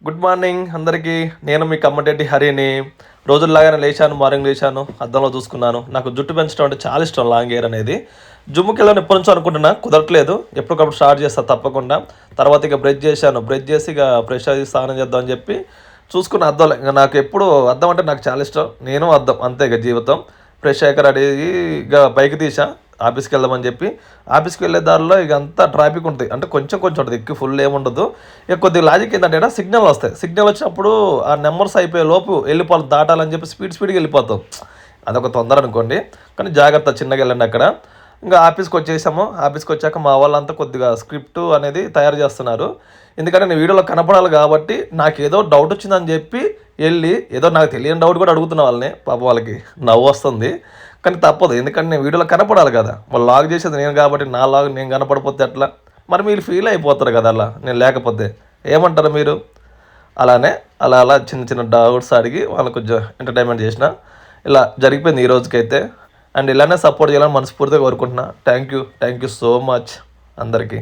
Good morning అందరికీ. నేను మీ కమ్మటెడ్డి హరిని. రోజుల్లాగానే లేచాను, మార్నింగ్ లేచాను, అద్దంలో చూసుకున్నాను. నాకు జుట్టు పెంచడం అంటే చాలా ఇష్టం, లాంగ్ హెయిర్ అనేది. జిమ్కి వెళ్ళని ఎప్పటి నుంచో అనుకుంటున్నా, కుదరట్లేదు. ఎప్పటికప్పుడు స్టార్ట్ చేస్తా తప్పకుండా. తర్వాత ఇక బ్రష్ చేశాను, బ్రష్ చేసి ఇక ఫ్రెష్ అయ్యి స్నానం చేద్దామని చెప్పి చూసుకున్న అద్దంలో. ఇంకా నాకు ఎప్పుడు అద్దం అంటే నాకు చాలా ఇష్టం. నేను అద్దం అంతే ఇక జీవితం. ఫ్రెష్ అయ్యాక రెడీ అయ్యి ఇక బైక్ తీసా ఆఫీస్కి వెళ్దామని చెప్పి. ఆఫీస్కి వెళ్ళే దారిలో ఇక అంతా ట్రాఫిక్ ఉంటుంది, అంటే కొంచెం కొంచెం ఉంటుంది, ఎక్కువ ఫుల్ ఏముండదు. ఇక కొద్దిగా లాజిక్ ఏంటంటే సిగ్నల్ వస్తాయి. సిగ్నల్ వచ్చినప్పుడు ఆ నెంబర్స్ అయిపోయే లోపు వెళ్ళిపోవాలి, దాటాలని చెప్పి స్పీడ్గా వెళ్ళిపోతాం. అదొక తొందర అనుకోండి, కానీ జాగ్రత్త, చిన్నగా వెళ్ళండి అక్కడ. ఇంకా ఆఫీస్కి వచ్చేసాము. ఆఫీస్కి వచ్చాక మా వాళ్ళంతా కొద్దిగా స్క్రిప్ట్ అనేది తయారు చేస్తున్నారు. ఎందుకంటే నేను వీడియోలో కనపడాలి కాబట్టి, నాకు ఏదో డౌట్ వచ్చిందని చెప్పి వెళ్ళి ఏదో నాకు తెలియని డౌట్ కూడా అడుగుతున్న వాళ్ళని. పాప వాళ్ళకి నవ్వు వస్తుంది, కానీ తప్పదు. ఎందుకంటే నేను వీడియోలో కనపడాలి కదా. వాళ్ళు లాగ్ చేసేది నేను కాబట్టి నా లాగ్ నేను కనపడిపోతే ఎట్లా? మరి మీరు ఫీల్ అయిపోతారు కదా అలా నేను లేకపోతే. ఏమంటారు మీరు? అలానే అలా అలా చిన్న చిన్న డౌట్స్ అడిగి వాళ్ళని కొంచెం ఎంటర్టైన్మెంట్ చేసిన. ఇలా జరిగిపోయింది ఈ రోజుకైతే. అండ్ ఇలానే సపోర్ట్ చేయాలని మనస్ఫూర్తిగా కోరుకుంటున్నా. థ్యాంక్ యూ సో మచ్ అందరికీ.